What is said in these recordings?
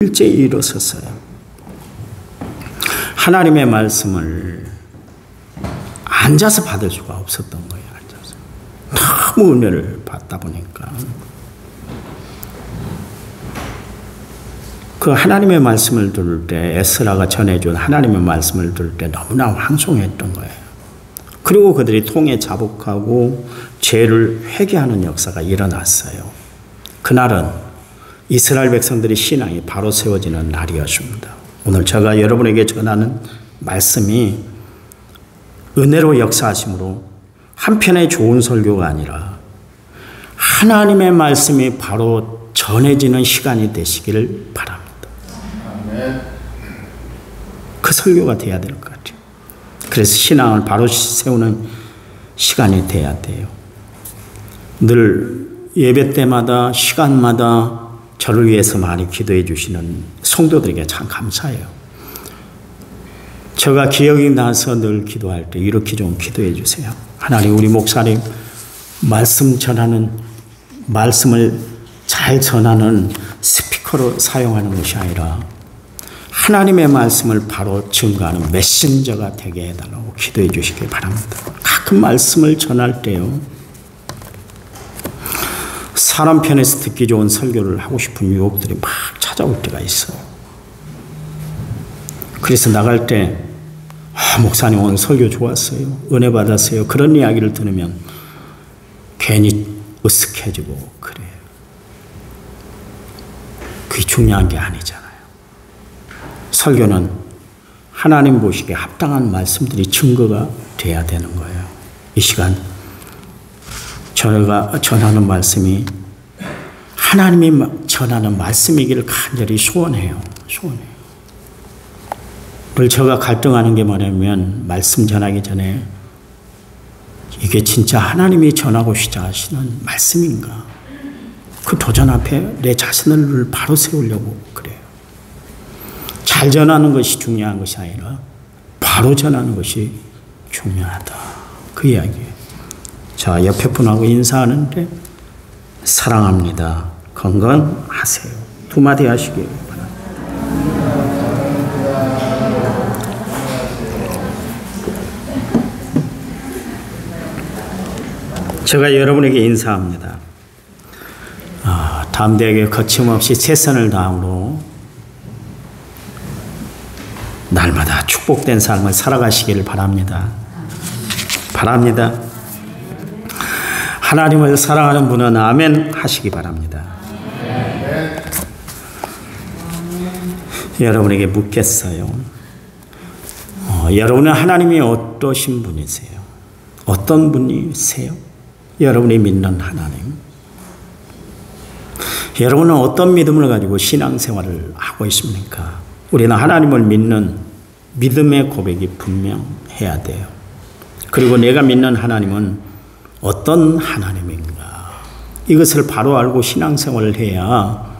일제히 일어섰어요. 하나님의 말씀을 앉아서 받을 수가 없었던 거예요. 앉아서. 너무 은혜를 받다 보니까. 그 하나님의 말씀을 들을 때, 에스라가 전해준 하나님의 말씀을 들을 때 너무나 황송했던 거예요. 그리고 그들이 통에 자복하고 죄를 회개하는 역사가 일어났어요. 그날은 이스라엘 백성들의 신앙이 바로 세워지는 날이었습니다. 오늘 제가 여러분에게 전하는 말씀이 은혜로 역사하심으로 한편의 좋은 설교가 아니라 하나님의 말씀이 바로 전해지는 시간이 되시기를 바랍니다. 그 설교가 돼야 될 것 같아요. 그래서 신앙을 바로 세우는 시간이 돼야 돼요. 늘 예배 때마다 시간마다 저를 위해서 많이 기도해 주시는 성도들에게 참 감사해요. 제가 기억이 나서 늘 기도할 때 이렇게 좀 기도해 주세요. 하나님, 우리 목사님 말씀 전하는, 말씀을 잘 전하는 스피커로 사용하는 것이 아니라 하나님의 말씀을 바로 증거하는 메신저가 되게 해달라고 기도해 주시기 바랍니다. 가끔 말씀을 전할 때요, 사람 편에서 듣기 좋은 설교를 하고 싶은 유혹들이 막 찾아올 때가 있어요. 그래서 나갈 때 목사님 오늘 설교 좋았어요, 은혜 받았어요, 그런 이야기를 들으면 괜히 으쓱해지고 그래요. 그게 중요한 게 아니잖아요. 설교는 하나님 보시기에 합당한 말씀들이 증거가 돼야 되는 거예요. 이 시간 저희가 전하는 말씀이 하나님이 전하는 말씀이기를 간절히 소원해요. 늘 제가 갈등하는 게 뭐냐면, 말씀 전하기 전에 이게 진짜 하나님이 전하고 싶자 하시는 말씀인가? 그 도전 앞에 내 자신을 바로 세우려고 그래요. 잘 전하는 것이 중요한 것이 아니라 바로 전하는 것이 중요하다. 그 이야기예요. 자, 옆에 분하고 인사하는데 사랑합니다, 건강하세요, 두 마디 하시기 바랍니다. 제가 여러분에게 인사합니다. 담대하게 거침없이 최선을 다함으로 날마다 축복된 삶을 살아가시기를 바랍니다. 하나님을 사랑하는 분은 아멘 하시기 바랍니다. 여러분에게 묻겠어요. 여러분은 하나님이 어떠신 분이세요? 어떤 분이세요? 여러분이 믿는 하나님. 여러분은 어떤 믿음을 가지고 신앙생활을 하고 있습니까? 우리는 하나님을 믿는 믿음의 고백이 분명해야 돼요. 그리고 내가 믿는 하나님은 어떤 하나님인가? 이것을 바로 알고 신앙생활을 해야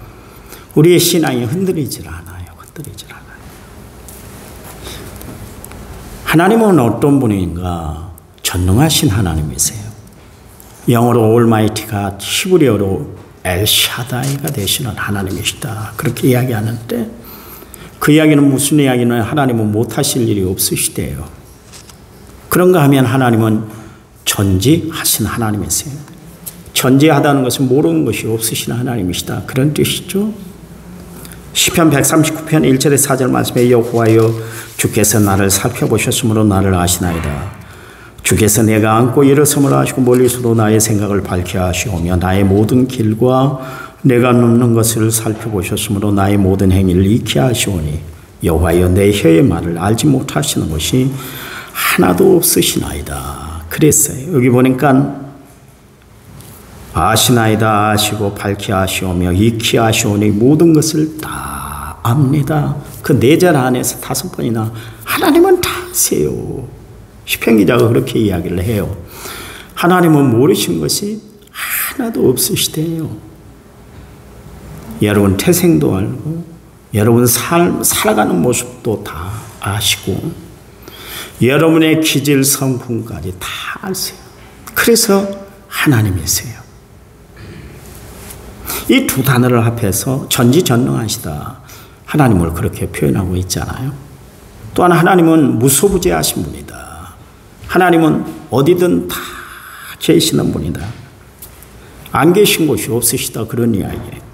우리의 신앙이 흔들리질 않아요. 하나님은 어떤 분인가? 전능하신 하나님이세요. 영어로 올마이티가, 히브리어로 엘샤다이가 되시는 하나님이시다, 그렇게 이야기하는데, 그 이야기는 무슨 이야기는 하나님은 못하실 일이 없으시대요. 그런가 하면 하나님은 전지하신 하나님이세요. 전지하다는 것은 모르는 것이 없으신 하나님이시다, 그런 뜻이죠. 시편 139편 1절에 4절 말씀에 여호와여, 주께서 나를 살펴보셨으므로 나를 아시나이다. 주께서 내가 앉고 일어섬을 아시고 멀리서도 나의 생각을 밝게 하시오며 나의 모든 길과 내가 눕는 것을 살펴보셨으므로 나의 모든 행위를 익히 하시오니 여호와여, 내 혀의 말을 알지 못하시는 것이 하나도 없으시나이다. 그랬어요. 여기 보니까 아시나이다, 아시고 밝게 하시오며 익히 하시오니 모든 것을 다 압니다. 그 4절 안에서 5번이나 하나님은 다 아세요. 시편 기자가 그렇게 이야기를 해요. 하나님은 모르신 것이 하나도 없으시대요. 여러분 태생도 알고, 여러분 살아가는 모습도 다 아시고, 여러분의 기질 성품까지 다 아세요. 그래서 하나님이세요. 이 두 단어를 합해서 전지전능하시다, 하나님을 그렇게 표현하고 있잖아요. 또한 하나님은 무소부재하신 분이다. 하나님은 어디든 다 계시는 분이다. 안 계신 곳이 없으시다. 그런 이야기예요.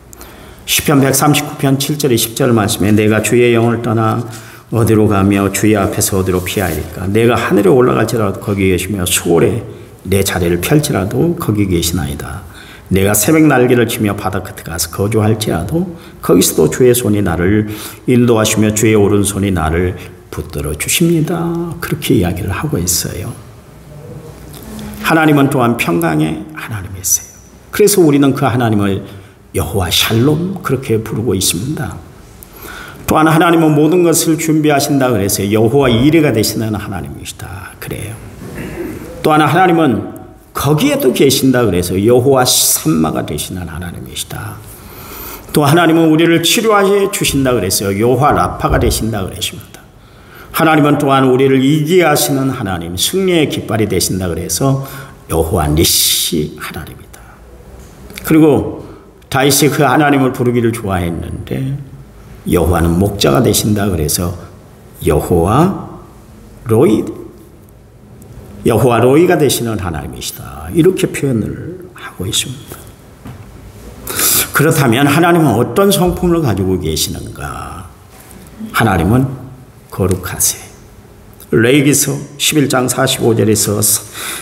시편 139편 7절에 10절 말씀에 내가 주의 영을 떠나 어디로 가며 주의 앞에서 어디로 피하리까. 내가 하늘에 올라갈지라도 거기 계시며 수월에 내 자리를 펼치라도 거기 계시나이다. 내가 새벽 날개를 치며 바다 끝에 가서 거주할지라도 거기서도 주의 손이 나를 인도하시며 주의 오른손이 나를 붙들어 주십니다. 그렇게 이야기를 하고 있어요. 하나님은 또한 평강의 하나님이세요. 그래서 우리는 그 하나님을 여호와 샬롬 그렇게 부르고 있습니다. 또한 하나님은 모든 것을 준비하신다 그래서 여호와 이레가 되시는 하나님이시다. 그래요. 또한 하나님은 거기에도 계신다 그래서 여호와 삼마가 되시는 하나님이시다. 또 하나님은 우리를 치료해 주신다 그래서 여호와 라파가 되신다 그러십니다. 하나님은 또한 우리를 이기게 하시는 하나님, 승리의 깃발이 되신다 그래서 여호와 니시 하나님이다. 그리고 다윗이 그 하나님을 부르기를 좋아했는데 여호와는 목자가 되신다 그래서 여호와 로이가 되시는 하나님이시다. 이렇게 표현을 하고 있습니다. 그렇다면 하나님은 어떤 성품을 가지고 계시는가? 하나님은 거룩하세요. 레위기서 11장 45절에서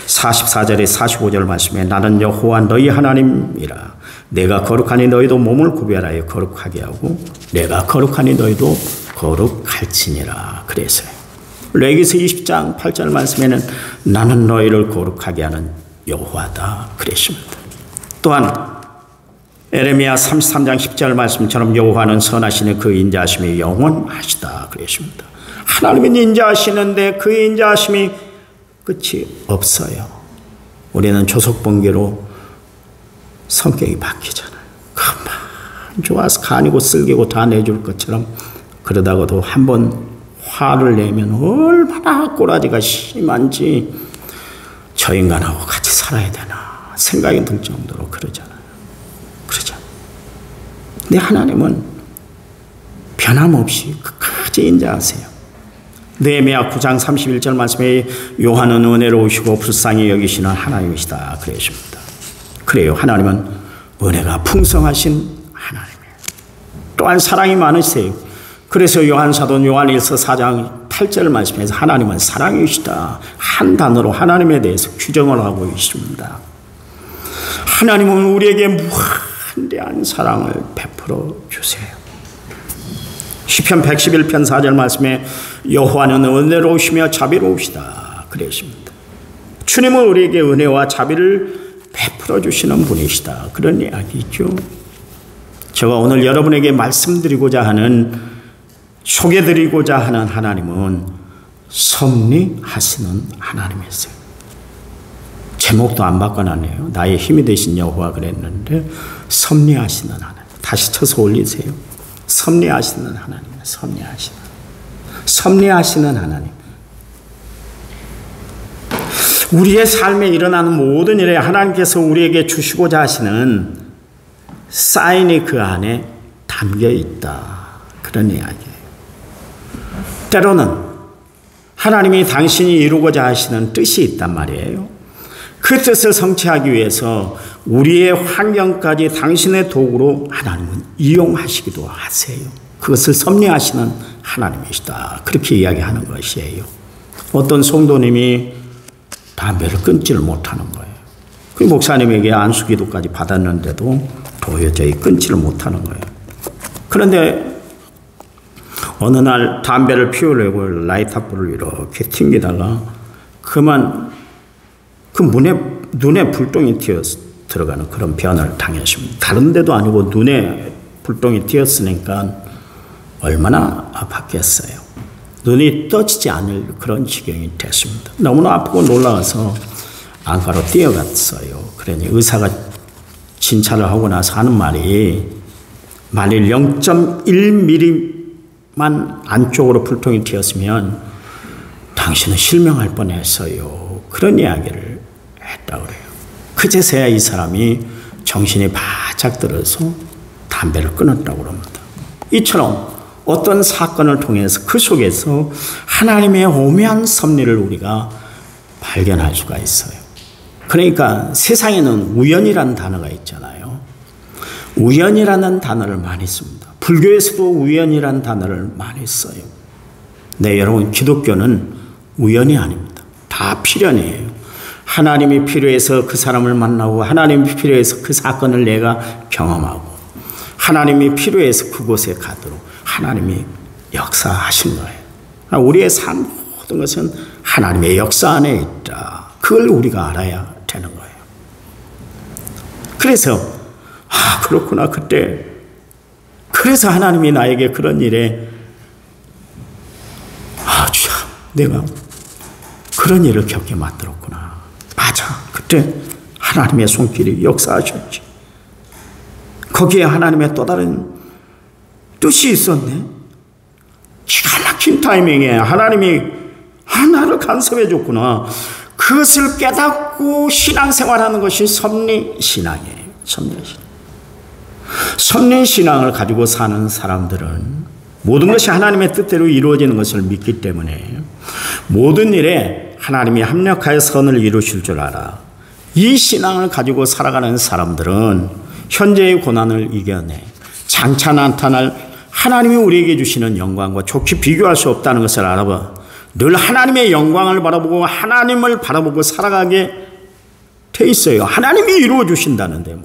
44절에 45절 말씀에 나는 여호와 너희 하나님이라. 내가 거룩하니 너희도 몸을 구별하여 거룩하게 하고 내가 거룩하니 너희도 거룩할지니라. 그래서요. 레위기서 20장 8절 말씀에는 나는 너희를 거룩하게 하는 여호와다. 그랬습니다. 또한 에레미야 33장 10절 말씀처럼 여호와는 선하시니 그 인자하심이 영원하시다. 그랬습니다. 하나님은 인자하시는데 그 인자하심이 끝이 없어요. 우리는 조석번개로 성격이 바뀌잖아요. 가만 좋아서 간이고 쓸개고 다 내줄 것처럼 그러다가도 한번 화를 내면 얼마나 꼬라지가 심한지 저 인간하고 같이 살아야 되나 생각이 들 정도로 그러잖아요. 근데 하나님은 변함없이 끝까지 인자하세요. 느헤미야 9장 31절 말씀에 요한은 은혜로우시고 불쌍히 여기시는 하나님이시다. 그러십니다. 그래요. 하나님은 은혜가 풍성하신 하나님이에요. 또한 사랑이 많으세요. 그래서 요한사도 요한일서 4장 8절 말씀에서 하나님은 사랑이시다. 한 단어로 하나님에 대해서 규정을 하고 있습니다. 하나님은 우리에게 무한대한 사랑을 베풀어 주세요. 시편 111편 4절 말씀에 여호와는 은혜로우시며 자비로우시다. 그랬습니다. 주님은 우리에게 은혜와 자비를 베풀어 주시는 분이시다. 그런 이야기죠. 제가 오늘 여러분에게 말씀드리고자 하는 소개드리고자 하는 하나님은 섭리하시는 하나님이세요. 제목도 안 바꿔놨네요. 나의 힘이 되신 여호와 그랬는데 섭리하시는 하나님. 다시 쳐서 올리세요. 섭리하시는 하나님. 섭리하시는 하나님. 우리의 삶에 일어나는 모든 일에 하나님께서 우리에게 주시고자 하시는 사인이 그 안에 담겨 있다. 그런 이야기예요. 때로는 하나님이 당신이 이루고자 하시는 뜻이 있단 말이에요. 그 뜻을 성취하기 위해서 우리의 환경까지 당신의 도구로 하나님은 이용하시기도 하세요. 그것을 섭리하시는 하나님이시다. 그렇게 이야기하는 것이에요. 어떤 성도님이 담배를 끊지를 못하는 거예요. 그 목사님에게 안수기도까지 받았는데도 도저히 끊지를 못하는 거예요. 그런데 어느 날 담배를 피우려고 라이터불을 이렇게 튕기다가 그만 그 눈에 불똥이 튀어 들어가는 그런 변화를 당했습니다. 다른 데도 아니고 눈에 불똥이 튀었으니까 얼마나 아팠겠어요. 눈이 떠지지 않을 그런 지경이 됐습니다. 너무나 아프고 놀라워서 안과로 뛰어갔어요. 그러니 의사가 진찰을 하고 나서 하는 말이 만일 0.1mm만 안쪽으로 불통이 튀었으면 당신은 실명할 뻔했어요. 그런 이야기를 했다고 그래요. 그제서야 이 사람이 정신이 바짝 들어서 담배를 끊었다고 합니다. 이처럼 어떤 사건을 통해서 그 속에서 하나님의 오묘한 섭리를 우리가 발견할 수가 있어요. 그러니까 세상에는 우연이라는 단어가 있잖아요. 우연이라는 단어를 많이 씁니다. 불교에서도 우연이라는 단어를 많이 써요. 네, 여러분, 기독교는 우연이 아닙니다. 다 필연이에요. 하나님이 필요해서 그 사람을 만나고, 하나님이 필요해서 그 사건을 내가 경험하고, 하나님이 필요해서 그곳에 가도록 하나님이 역사하신 거예요. 우리의 삶 모든 것은 하나님의 역사 안에 있다. 그걸 우리가 알아야 되는 거예요. 그래서 그렇구나. 그래서 하나님이 나에게 그런 일에 참 내가 그런 일을 겪게 만들었구나. 맞아. 그때 하나님의 손길이 역사하셨지. 거기에 하나님의 또 다른 뜻이 있었네. 기가 막힌 타이밍에 하나님이 나를 간섭해 줬구나. 그것을 깨닫고 신앙생활하는 것이 섭리신앙이에요. 섭리신앙을 가지고 사는 사람들은 모든 것이 하나님의 뜻대로 이루어지는 것을 믿기 때문에 모든 일에 하나님이 합력하여 선을 이루실 줄 알아. 이 신앙을 가지고 살아가는 사람들은 현재의 고난을 이겨내 장차 나타날 하나님이 우리에게 주시는 영광과 좋게 비교할 수 없다는 것을 알아봐. 늘 하나님의 영광을 바라보고 하나님을 바라보고 살아가게 돼 있어요. 하나님이 이루어 주신다는데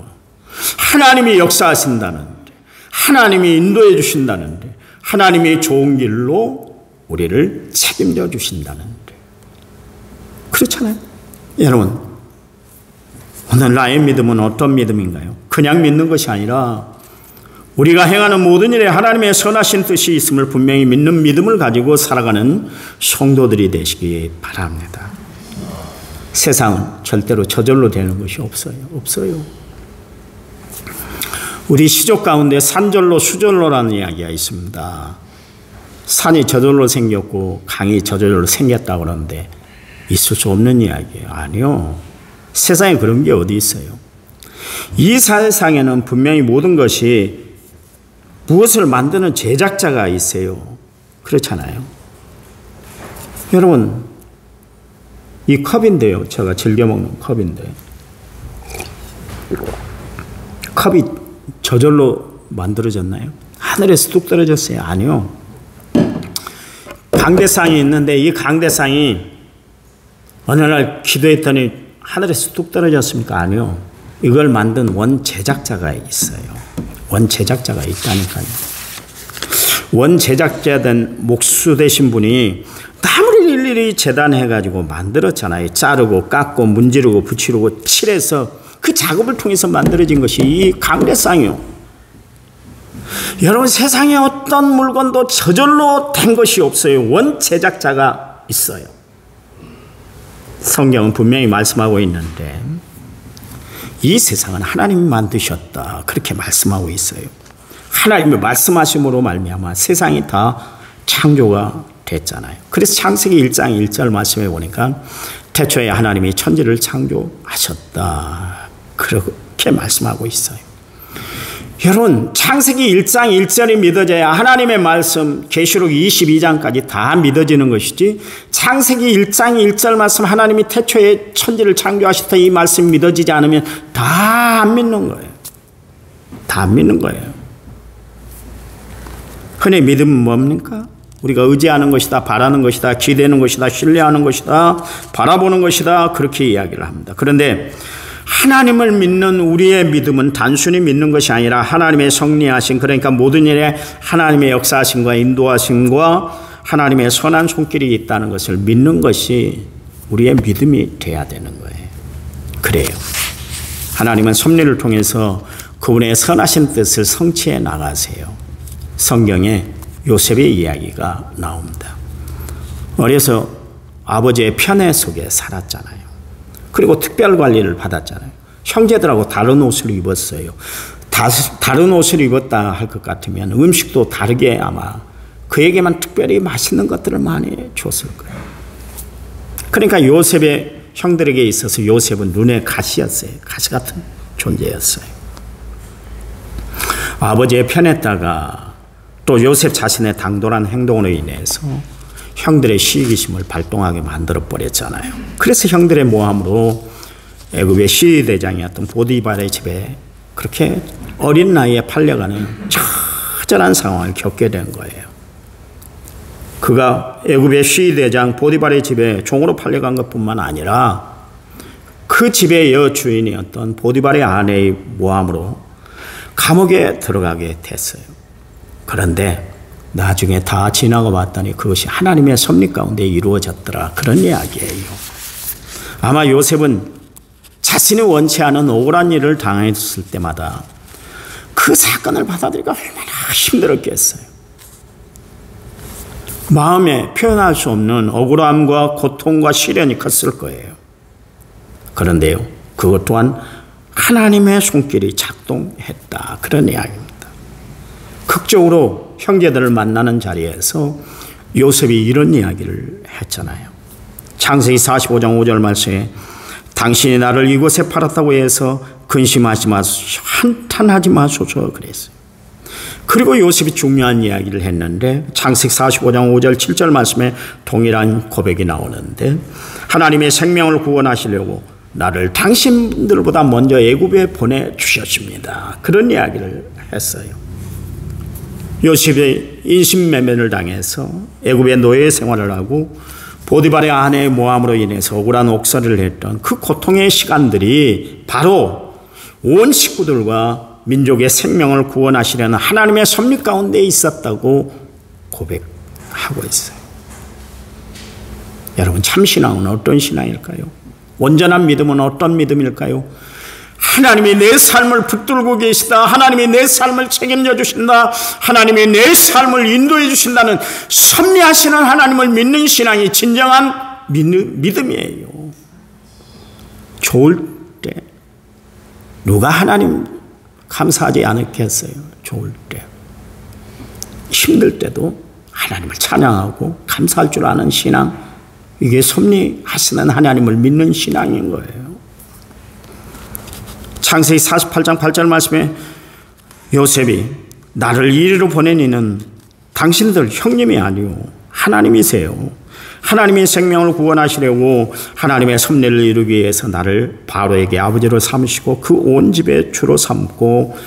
하나님이 역사하신다는데, 하나님이 인도해 주신다는데, 하나님이 좋은 길로 우리를 책임져 주신다는데. 그렇잖아요. 여러분, 오늘 나의 믿음은 어떤 믿음인가요? 그냥 믿는 것이 아니라 우리가 행하는 모든 일에 하나님의 선하신 뜻이 있음을 분명히 믿는 믿음을 가지고 살아가는 성도들이 되시기 바랍니다. 세상은 절대로 저절로 되는 것이 없어요. 우리 시족 가운데 산절로 수절로라는 이야기가 있습니다. 산이 저절로 생겼고 강이 저절로 생겼다고 그러는데 있을 수 없는 이야기예요. 아니요. 세상에 그런 게 어디 있어요. 이 세상에는 분명히 모든 것이 무엇을 만드는 제작자가 있어요. 그렇잖아요. 여러분, 이 컵인데요. 제가 즐겨 먹는 컵인데, 컵이 저절로 만들어졌나요? 하늘에서 뚝 떨어졌어요? 아니요. 강대상이 있는데 이 강대상이 어느 날 기도했더니 하늘에서 뚝 떨어졌습니까? 아니요. 이걸 만든 원제작자가 있어요. 원제작자가 있다니까요. 원제작자된 목수 되신 분이 아무리 일일이 재단해가지고 만들었잖아요. 자르고 깎고 문지르고 붙이고 칠해서 그 작업을 통해서 만들어진 것이 이 강대상이요. 여러분, 세상에 어떤 물건도 저절로 된 것이 없어요. 원제작자가 있어요. 성경은 분명히 말씀하고 있는데 이 세상은 하나님이 만드셨다. 그렇게 말씀하고 있어요. 하나님이 말씀하심으로 말미암아 세상이 다 창조가 됐잖아요. 그래서 창세기 1장 1절 말씀해 보니까 태초에 하나님이 천지를 창조하셨다. 그렇게 말씀하고 있어요. 여러분, 창세기 1장 1절이 믿어져야 하나님의 말씀 계시록 22장까지 다 믿어지는 것이지, 창세기 1장 1절 말씀 하나님이 태초에 천지를 창조하셨다 이 말씀 믿어지지 않으면 다 안 믿는 거예요. 다 안 믿는 거예요. 흔히 믿음은 뭡니까? 우리가 의지하는 것이다, 바라는 것이다, 기대는 것이다, 신뢰하는 것이다, 바라보는 것이다, 그렇게 이야기를 합니다. 그런데 하나님을 믿는 우리의 믿음은 단순히 믿는 것이 아니라 하나님의 섭리하신, 그러니까 모든 일에 하나님의 역사하심과 인도하심과 하나님의 선한 손길이 있다는 것을 믿는 것이 우리의 믿음이 돼야 되는 거예요. 그래요. 하나님은 섭리를 통해서 그분의 선하신 뜻을 성취해 나가세요. 성경에 요셉의 이야기가 나옵니다. 어려서 아버지의 편애 속에 살았잖아요. 그리고 특별 관리를 받았잖아요. 형제들하고 다른 옷을 입었어요. 다른 옷을 입었다 할 것 같으면 음식도 다르게 아마 그에게만 특별히 맛있는 것들을 많이 줬을 거예요. 그러니까 요셉의 형들에게 있어서 요셉은 눈에 가시였어요. 가시 같은 존재였어요. 아버지의 편에다가 또 요셉 자신의 당돌한 행동으로 인해서 형들의 시기심을 발동하게 만들어 버렸잖아요. 그래서 형들의 모함으로 애굽의 시대장이었던 보디발의 집에 그렇게 어린 나이에 팔려가는 처절한 상황을 겪게 된 거예요. 그가 애굽의 시대장 보디발의 집에 종으로 팔려간 것뿐만 아니라 그 집의 여주인이었던 보디발의 아내의 모함으로 감옥에 들어가게 됐어요. 그런데 나중에 다 지나고 봤더니 그것이 하나님의 섭리 가운데 이루어졌더라. 그런 이야기예요. 아마 요셉은 자신이 원치 않은 억울한 일을 당했을 때마다 그 사건을 받아들이기가 얼마나 힘들었겠어요. 마음에 표현할 수 없는 억울함과 고통과 시련이 컸을 거예요. 그런데요, 그것 또한 하나님의 손길이 작동했다. 그런 이야기입니다. 극적으로 형제들을 만나는 자리에서 요셉이 이런 이야기를 했잖아요. 창세기 45장 5절 말씀에 당신이 나를 이곳에 팔았다고 해서 근심하지 마소서, 한탄하지 마소서 그랬어요. 그리고 요셉이 중요한 이야기를 했는데 창세기 45장 5절 7절 말씀에 동일한 고백이 나오는데 하나님의 생명을 구원하시려고 나를 당신들보다 먼저 애굽에 보내주셨습니다. 그런 이야기를 했어요. 요셉이 인신매매를 당해서 애굽의 노예 생활을 하고 보디발의 아내의 모함으로 인해서 억울한 옥살이를 했던 그 고통의 시간들이 바로 온 식구들과 민족의 생명을 구원하시려는 하나님의 섭리 가운데 있었다고 고백하고 있어요. 여러분, 참신앙은 어떤 신앙일까요? 온전한 믿음은 어떤 믿음일까요? 하나님이 내 삶을 붙들고 계시다. 하나님이 내 삶을 책임져 주신다. 하나님이 내 삶을 인도해 주신다는 섭리하시는 하나님을 믿는 신앙이 진정한 믿음이에요. 좋을 때 누가 하나님 감사하지 않겠어요? 좋을 때. 힘들 때도 하나님을 찬양하고 감사할 줄 아는 신앙, 이게 섭리하시는 하나님을 믿는 신앙인 거예요. 창세기 48장 8절 말씀에 요셉이 나를 이리로 보낸 이는 당신들 형님이 아니오 하나님이세요. 하나님의 생명을 구원하시려고 하나님의 섭리를 이루기 위해서 나를 바로에게 아버지로 삼으시고 그 온 집의 주로 삼고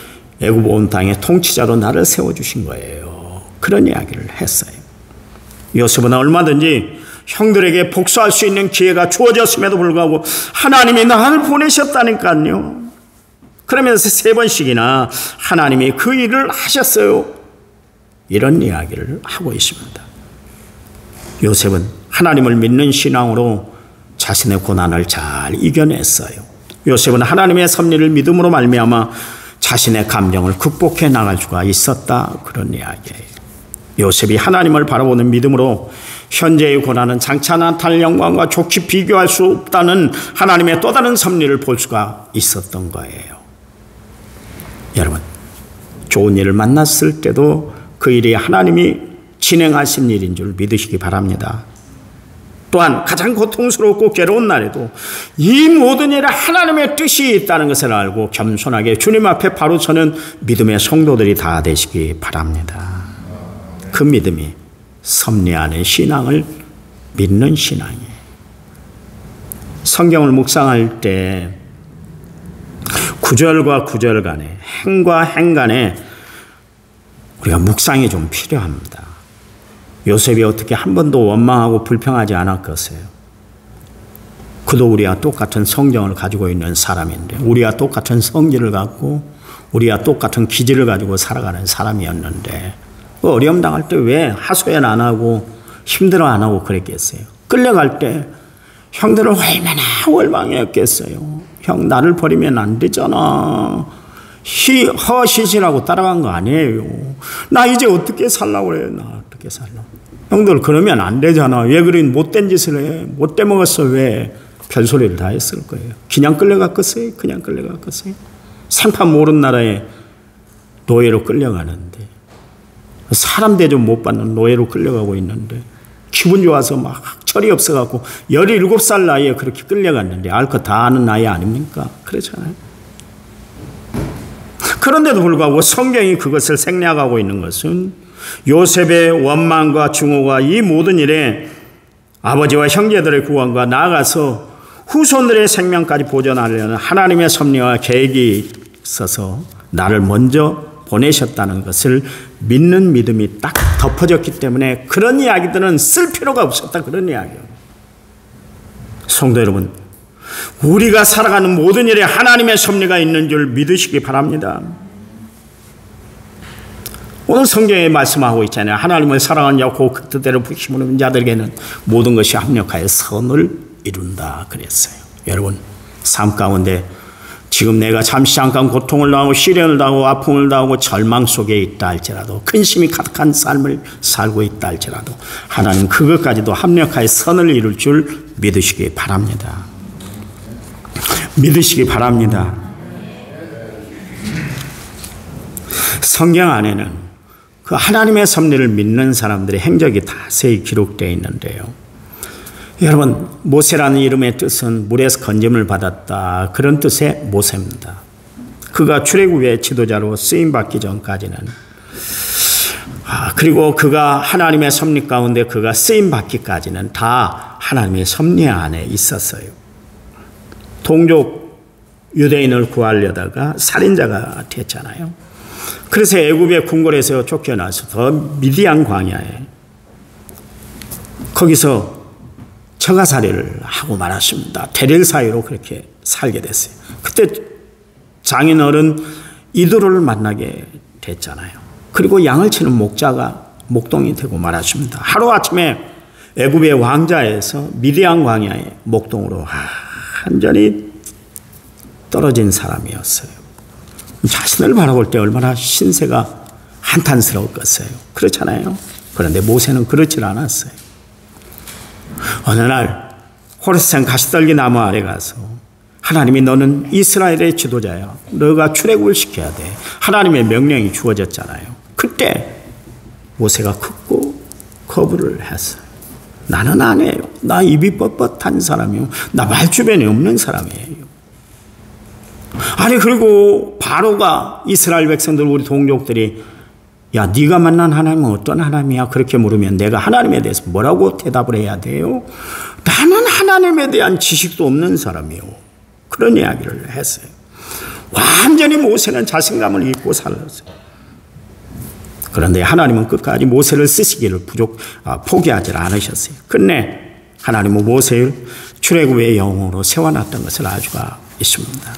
애굽 온 땅의 통치자로 나를 세워주신 거예요. 그런 이야기를 했어요. 요셉은 얼마든지 형들에게 복수할 수 있는 기회가 주어졌음에도 불구하고 하나님이 나를 보내셨다니까요. 그러면서 3번씩이나 하나님이 그 일을 하셨어요. 이런 이야기를 하고 있습니다. 요셉은 하나님을 믿는 신앙으로 자신의 고난을 잘 이겨냈어요. 요셉은 하나님의 섭리를 믿음으로 말미암아 자신의 감정을 극복해 나갈 수가 있었다. 그런 이야기예요. 요셉이 하나님을 바라보는 믿음으로 현재의 고난은 장차 나타날 영광과 좋게 비교할 수 없다는 하나님의 또 다른 섭리를 볼 수가 있었던 거예요. 여러분, 좋은 일을 만났을 때도 그 일이 하나님이 진행하신 일인 줄 믿으시기 바랍니다. 또한 가장 고통스럽고 괴로운 날에도 이 모든 일에 하나님의 뜻이 있다는 것을 알고 겸손하게 주님 앞에 바로 서는 믿음의 성도들이 다 되시기 바랍니다. 그 믿음이 섭리 안의 신앙을 믿는 신앙이에요. 성경을 묵상할 때 구절과 구절 간에 행과 행 간에 우리가 묵상이 좀 필요합니다. 요셉이 어떻게 한 번도 원망하고 불평하지 않았겠어요? 그도 우리와 똑같은 성경을 가지고 있는 사람인데, 우리와 똑같은 성질을 갖고 우리와 똑같은 기질을 가지고 살아가는 사람이었는데 어려움 당할 때 왜 하소연 안 하고 힘들어 안 하고 그랬겠어요? 끌려갈 때 형들을 얼마나 원망했겠어요? 형, 나를 버리면 안 되잖아. 허시시라고 따라간 거 아니에요. 나 이제 어떻게 살라고 그래요? 나 어떻게 살라고. 형들 그러면 안 되잖아. 왜 그런 못된 짓을 해? 못돼 먹었어. 왜? 별소리를 다 했을 거예요. 그냥 끌려갔겠어요? 그냥 끌려갔겠어요? 생판 모르는 나라에 노예로 끌려가는데, 사람 대접 못 받는 노예로 끌려가고 있는데 기분 좋아서 막 철이 없어갖고 17살 나이에 그렇게 끌려갔는데 알 것 다 아는 나이 아닙니까? 그렇잖아요. 그런데도 불구하고 성경이 그것을 생략하고 있는 것은 요셉의 원망과 증오가 이 모든 일에 아버지와 형제들의 구원과 나아가서 후손들의 생명까지 보존하려는 하나님의 섭리와 계획이 있어서 나를 먼저 보내셨다는 것을 믿는 믿음이 딱 덮어졌기 때문에 그런 이야기들은 쓸 필요가 없었다, 그런 이야기예요. 성도 여러분, 우리가 살아가는 모든 일에 하나님의 섭리가 있는 줄 믿으시기 바랍니다. 오늘 성경에 말씀하고 있잖아요. 하나님을 사랑하는 자고 그 뜻대로 부르심을 입은 자들에게는 모든 것이 합력하여 선을 이룬다 그랬어요. 여러분, 삶 가운데 지금 내가 잠시 잠깐 고통을 당하고 시련을 당하고 아픔을 당하고 절망 속에 있다 할지라도, 근심이 가득한 삶을 살고 있다 할지라도 하나님 그것까지도 합력하여 선을 이룰 줄 믿으시기 바랍니다. 믿으시기 바랍니다. 성경 안에는 그 하나님의 섭리를 믿는 사람들의 행적이 자세히 기록되어 있는데요. 여러분, 모세라는 이름의 뜻은 물에서 건짐을 받았다, 그런 뜻의 모세입니다. 그가 출애굽의 지도자로 쓰임받기 전까지는, 그리고 그가 하나님의 섭리 가운데 그가 쓰임받기까지는 다 하나님의 섭리 안에 있었어요. 동족 유대인을 구하려다가 살인자가 됐잖아요. 그래서 애굽의 궁궐에서 쫓겨나서 더 미디안 광야에 거기서 처가살이를 하고 말았습니다. 대릴 사이로 그렇게 살게 됐어요. 그때 장인어른 이도를 만나게 됐잖아요. 그리고 양을 치는 목자가 목동이 되고 말았습니다. 하루아침에 애굽의 왕자에서 미디안 광야의 목동으로 완전히 떨어진 사람이었어요. 자신을 바라볼 때 얼마나 신세가 한탄스러웠겠어요. 그렇잖아요. 그런데 모세는 그렇지 않았어요. 어느 날 호레스산 가시떨기 나무 아래 가서 하나님이 너는 이스라엘의 지도자야, 너가 출애굽을 시켜야 돼, 하나님의 명령이 주어졌잖아요. 그때 모세가 크고 거부를 했어요. 나는 안 해요. 나 입이 뻣뻣한 사람이요, 나 말 주변에 없는 사람이에요. 아니, 그리고 바로가 이스라엘 백성들, 우리 동족들이 야, 네가 만난 하나님은 어떤 하나님이야? 그렇게 물으면 내가 하나님에 대해서 뭐라고 대답을 해야 돼요? 나는 하나님에 대한 지식도 없는 사람이요, 그런 이야기를 했어요. 완전히 모세는 자신감을 잃고 살았어요. 그런데 하나님은 끝까지 모세를 쓰시기를 포기하지 않으셨어요. 끝내 하나님은 모세를 출애굽의 영웅으로 세워놨던 것을 알 수가 있습니다.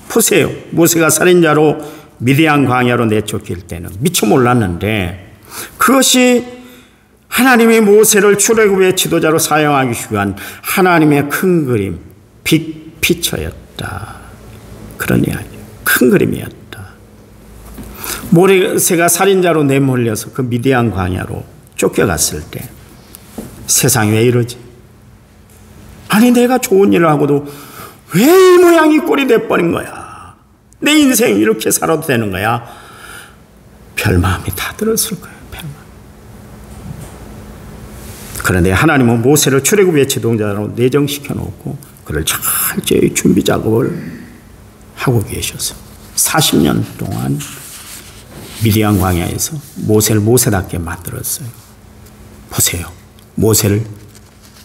보세요. 모세가 살인자로 미디안 광야로 내쫓길 때는 미처 몰랐는데 그것이 하나님이 모세를 출애굽의 지도자로 사용하기 위한 하나님의 큰 그림, 빅 피처였다, 그런 이야기예요. 큰 그림이었다. 모세가 살인자로 내몰려서 그 미디안 광야로 쫓겨갔을 때 세상이 왜 이러지? 아니, 내가 좋은 일을 하고도 왜 이 모양이 꼴이 돼버린 거야? 내 인생 이렇게 살아도 되는 거야? 별마음이 다 들었을 거예요. 별마음. 그런데 하나님은 모세를 출애굽의 지도자로 내정시켜 놓고 그를 철저히 준비 작업을 하고 계셨어요. 40년 동안 미디안 광야에서 모세를 모세답게 만들었어요. 보세요. 모세를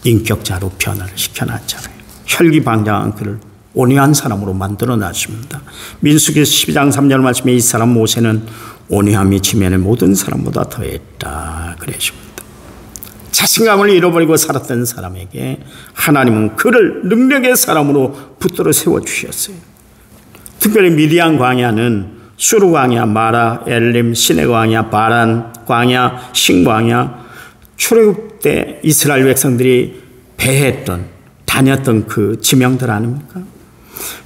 인격자로 변화를 시켜놨잖아요. 혈기방장한 그를 온유한 사람으로 만들어놨습니다. 민수기 12장 3절 말씀에 이 사람 모세는 온유함이 지면의 모든 사람보다 더했다 그랬습니다. 자신감을 잃어버리고 살았던 사람에게 하나님은 그를 능력의 사람으로 붙들어 세워주셨어요. 특별히 미디안 광야는 수르 광야, 마라, 엘림, 시내 광야, 바란 광야, 신 광야, 출애굽 때 이스라엘 백성들이 배했던, 다녔던 그 지명들 아닙니까?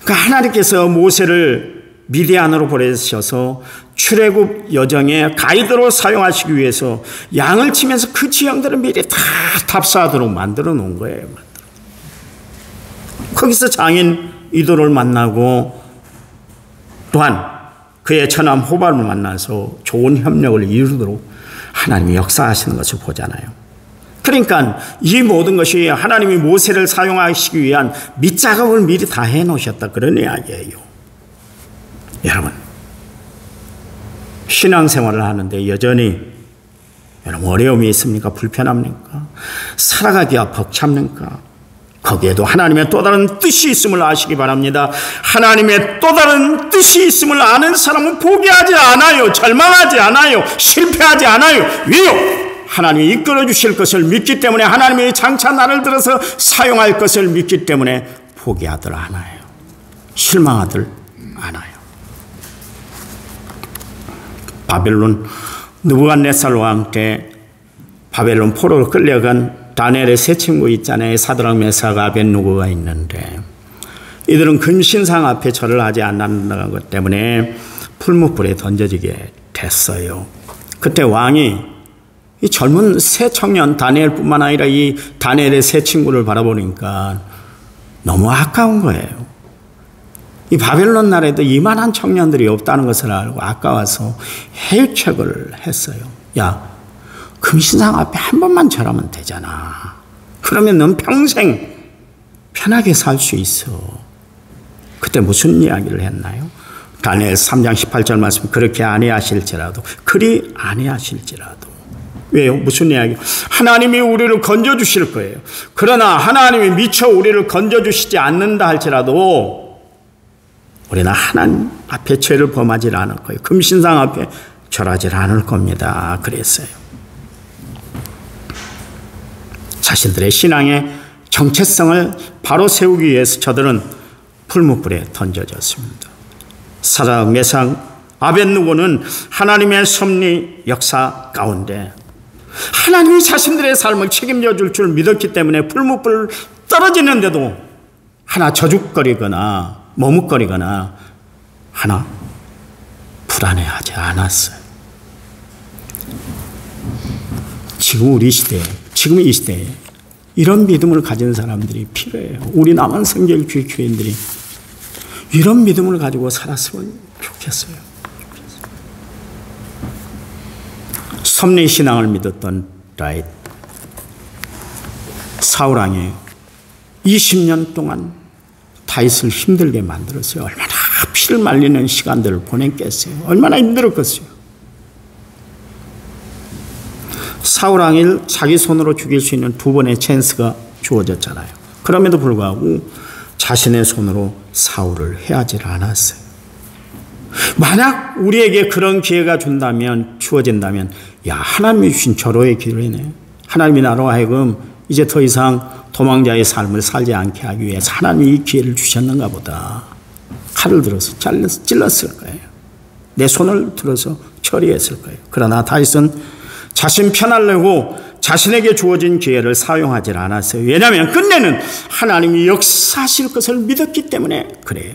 그러니까 하나님께서 모세를 미디안으로 보내셔서 출애굽 여정의 가이드로 사용하시기 위해서 양을 치면서 그 지형들을 미리 다 답사하도록 만들어 놓은 거예요. 거기서 장인 이도를 만나고 또한 그의 처남 호밥을 만나서 좋은 협력을 이루도록 하나님이 역사하시는 것을 보잖아요. 그러니까 이 모든 것이 하나님이 모세를 사용하시기 위한 밑작업을 미리 다 해놓으셨다, 그런 이야기예요. 여러분, 신앙생활을 하는데 여전히 여러분 어려움이 있습니까? 불편합니까? 살아가기가 벅찹니까? 거기에도 하나님의 또 다른 뜻이 있음을 아시기 바랍니다. 하나님의 또 다른 뜻이 있음을 아는 사람은 포기하지 않아요. 절망하지 않아요. 실패하지 않아요. 왜요? 하나님이 이끌어 주실 것을 믿기 때문에, 하나님이 장차 나를 들어서 사용할 것을 믿기 때문에 포기하들 않아요. 실망하들 않아요. 바벨론 느부갓네살 왕 때 바벨론 포로로 끌려간 다니엘의 세 친구 있잖아요. 사드락, 메삭, 아벳느고가 있는데 이들은 금신상 앞에 절을 하지 않는다는 것 때문에 풀무불에 던져지게 됐어요. 그때 왕이 이 젊은 세 청년 다니엘뿐만 아니라 이 다니엘의 세 친구를 바라보니까 너무 아까운 거예요. 이 바벨론 나라에도 이만한 청년들이 없다는 것을 알고 아까워서 해유책을 했어요. 야, 금신상 앞에 한 번만 절하면 되잖아. 그러면 넌 평생 편하게 살 수 있어. 그때 무슨 이야기를 했나요? 다니엘 3장 18절 말씀, 그렇게 아니하실지라도, 그리 아니하실지라도. 왜요? 무슨 이야기? 하나님이 우리를 건져주실 거예요. 그러나 하나님이 미처 우리를 건져주시지 않는다 할지라도 우리는 하나님 앞에 죄를 범하지 않을 거예요. 금신상 앞에 절하지 않을 겁니다. 그랬어요. 자신들의 신앙의 정체성을 바로 세우기 위해서 저들은 풀무불에 던져졌습니다. 사드락, 메삭, 아벳느고는 하나님의 섭리 역사 가운데 하나님이 자신들의 삶을 책임져 줄 줄 믿었기 때문에 풀무불 떨어지는데도 하나 저죽거리거나 머뭇거리거나 하나 불안해하지 않았어요. 지금 우리 시대에, 지금 이 시대에 이런 믿음을 가진 사람들이 필요해요. 우리 남한 성결교회 교인들이 이런 믿음을 가지고 살았으면 좋겠어요. 섭리신앙을 믿었던 다윗, 사울왕이 20년 동안 다윗을 힘들게 만들었어요. 얼마나 피를 말리는 시간들을 보냈겠어요. 얼마나 힘들었겠어요. 사울왕을 자기 손으로 죽일 수 있는 두 번의 찬스가 주어졌잖아요. 그럼에도 불구하고 자신의 손으로 사울을 해하지 않았어요. 만약 우리에게 그런 기회가 주어진다면, 야, 하나님이 주신 절호의 기회네. 하나님이 나로 하여금 이제 더 이상 도망자의 삶을 살지 않게 하기 위해서 하나님이 이 기회를 주셨는가 보다. 칼을 들어서 찔렀을 거예요. 내 손을 들어서 처리했을 거예요. 그러나 다윗은 자신 편하려고 자신에게 주어진 기회를 사용하지 않았어요. 왜냐하면 끝내는 하나님이 역사하실 것을 믿었기 때문에 그래요.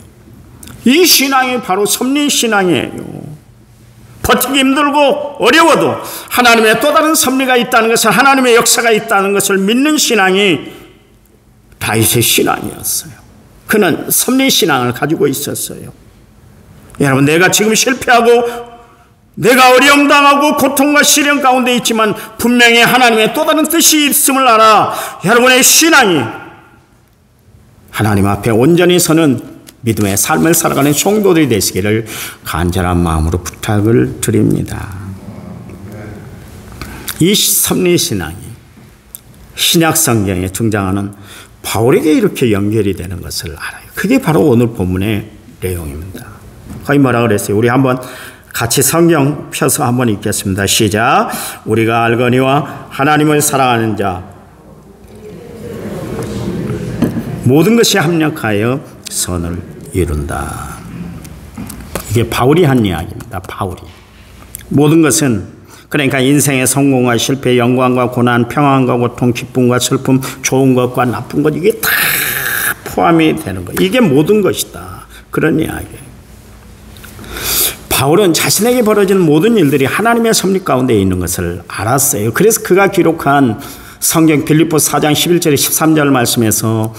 이 신앙이 바로 섭리신앙이에요. 버티기 힘들고 어려워도 하나님의 또 다른 섭리가 있다는 것을, 하나님의 역사가 있다는 것을 믿는 신앙이 다윗의 신앙이었어요. 그는 섭리신앙을 가지고 있었어요. 여러분, 내가 지금 실패하고 내가 어려움 당하고 고통과 시련 가운데 있지만 분명히 하나님의 또 다른 뜻이 있음을 알아 여러분의 신앙이 하나님 앞에 온전히 서는 믿음의 삶을 살아가는 성도들이 되시기를 간절한 마음으로 부탁을 드립니다. 이 섭리신앙이 신약 성경에 등장하는 바울에게 이렇게 연결이 되는 것을 알아요. 그게 바로 오늘 본문의 내용입니다. 거의 뭐라 그랬어요? 우리 한번 같이 성경 펴서 한번 읽겠습니다. 시작. 우리가 알거니와 하나님을 사랑하는 자 모든 것이 합력하여 선을 이룬다. 이게 바울이 한 이야기입니다. 바울이. 모든 것은, 그러니까 인생의 성공과 실패, 영광과 고난, 평안과 고통, 기쁨과 슬픔, 좋은 것과 나쁜 것, 이게 다 포함이 되는 거. 이게 모든 것이다. 그런 이야기예요. 바울은 자신에게 벌어진 모든 일들이 하나님의 섭리 가운데 있는 것을 알았어요. 그래서 그가 기록한 성경 빌립보서 4장 11절에 13절 말씀에서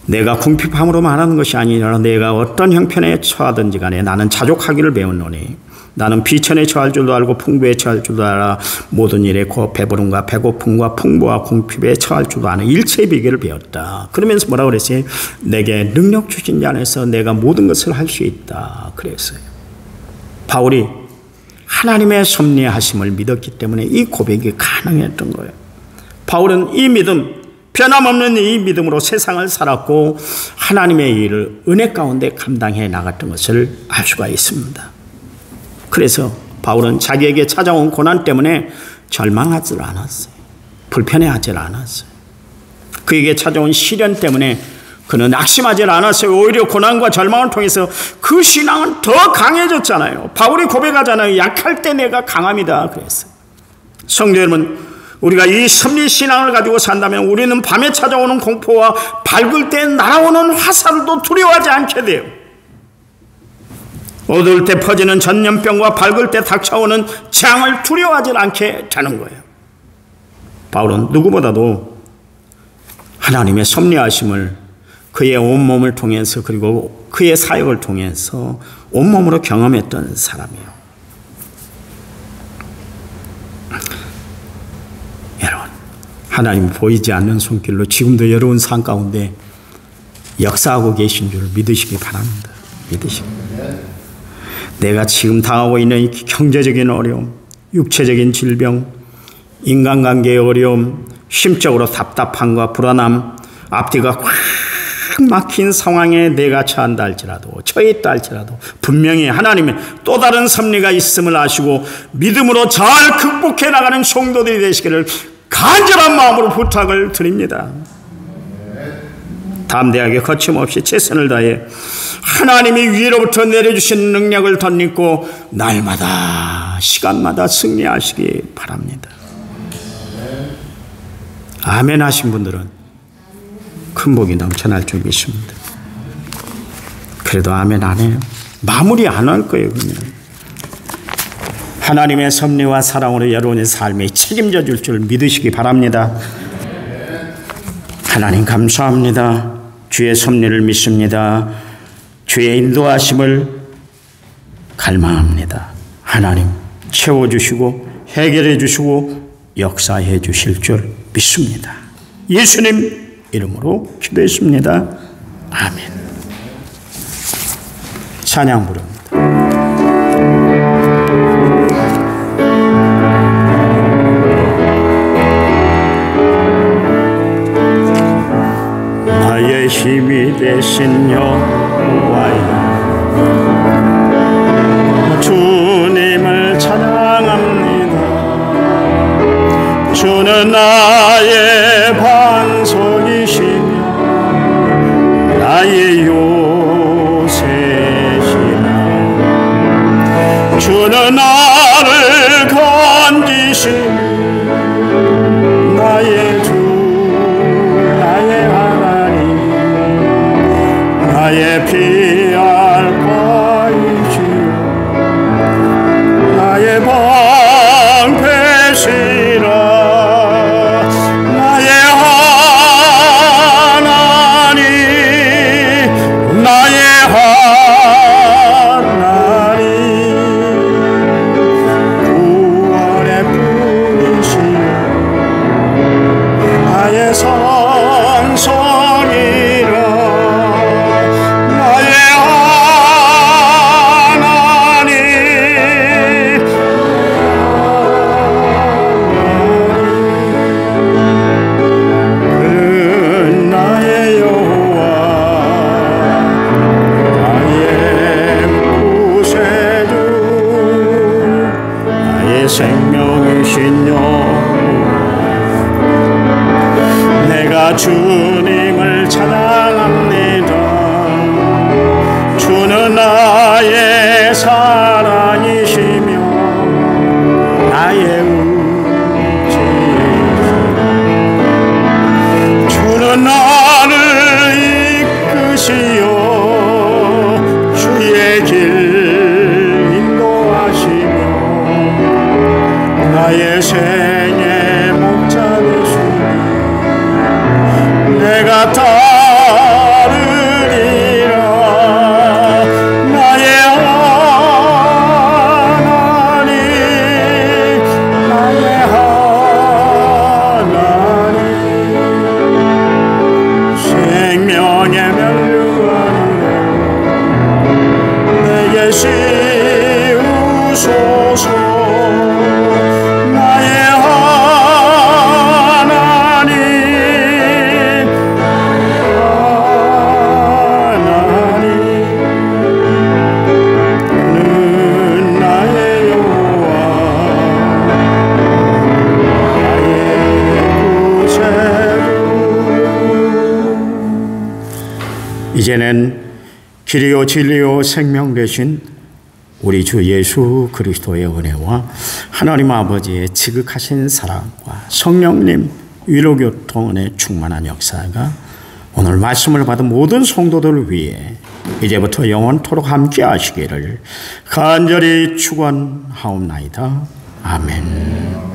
내가 궁핍함으로 말하는 것이 아니라 내가 어떤 형편에 처하든지 간에 나는 자족하기를 배웠노니 나는 비천에 처할 줄도 알고 풍부에 처할 줄도 알아 모든 일에 곧 배부름과 배고픔과 풍부와 궁핍에 처할 줄도 아는 일체의 비결을 배웠다. 그러면서 뭐라고 그랬어요? 내게 능력 주신 자 안에서 내가 모든 것을 할 수 있다. 그랬어요. 바울이 하나님의 섭리하심을 믿었기 때문에 이 고백이 가능했던 거예요. 바울은 이 믿음, 변함없는 이 믿음으로 세상을 살았고 하나님의 일을 은혜 가운데 감당해 나갔던 것을 알 수가 있습니다. 그래서 바울은 자기에게 찾아온 고난 때문에 절망하지 않았어요. 불편해하지 않았어요. 그에게 찾아온 시련 때문에 그는 낙심하지 않았어요. 오히려 고난과 절망을 통해서 그 신앙은 더 강해졌잖아요. 바울이 고백하잖아요. 약할 때 내가 강합니다. 그랬어요. 성도 여러분, 우리가 이 섭리 신앙을 가지고 산다면 우리는 밤에 찾아오는 공포와 밝을 때 날아오는 화살도 두려워하지 않게 돼요. 어두울 때 퍼지는 전염병과 밝을 때 닥쳐오는 재앙을 두려워하지 않게 되는 거예요. 바울은 누구보다도 하나님의 섭리하심을 그의 온몸을 통해서 그리고 그의 사역을 통해서 온몸으로 경험했던 사람이에요. 여러분, 하나님 보이지 않는 손길로 지금도 여러분 삶 가운데 역사하고 계신 줄 믿으시기 바랍니다. 믿으시기. 내가 지금 당하고 있는 경제적인 어려움, 육체적인 질병, 인간관계의 어려움, 심적으로 답답함과 불안함, 앞뒤가 꽉 막힌 상황에 내가 처한다 할지라도, 처해 있다 할지라도 분명히 하나님의 또 다른 섭리가 있음을 아시고 믿음으로 잘 극복해 나가는 성도들이 되시기를 간절한 마음으로 부탁을 드립니다. 담대하게 거침없이 최선을 다해 하나님이 위로부터 내려주신 능력을 덧입고 날마다 시간마다 승리하시기 바랍니다. 아멘 하신 분들은 큰 복이 넘쳐날 줄 믿습니다. 그래도 아멘 안 해요. 마무리 안 할 거예요. 그냥 하나님의 섭리와 사랑으로 여러분의 삶에 책임져 줄 줄 믿으시기 바랍니다. 하나님 감사합니다. 주의 섭리를 믿습니다. 주의 인도하심을 갈망합니다. 하나님 채워주시고 해결해 주시고 역사해 주실 줄 믿습니다. 예수님 이름으로 기도했습니다. 아멘. 찬양 부릅니다. 나의 힘이 되신 여호와여, 주님을 찬양합니다. 주는 나의 반석이시며 나의 요새시라. 주는 나를 건지시며 나의 주 나의 하나님, 나의 피할 바이시여 나의 방패시라. 나의 하나님, 나의 하나님, 구원의 분이시여 나의 선성이라. 나의 하나님, 그는 나의 여호와, 나의 구세주, 나의 생명이신 여호와. 내가 주님을 찬양합니다. 주는 나의 사랑이시며 나의 의지이시며 주는 나를 이끄시어 주의 길 인도하시며 나의 생의 목자 되시니 내가 이제는 길이요 진리요 생명 되신 우리 주 예수 그리스도의 은혜와 하나님 아버지의 지극하신 사랑과 성령님 위로교통의 충만한 역사가 오늘 말씀을 받은 모든 성도들을 위해 이제부터 영원토록 함께 하시기를 간절히 축원하옵나이다. 아멘.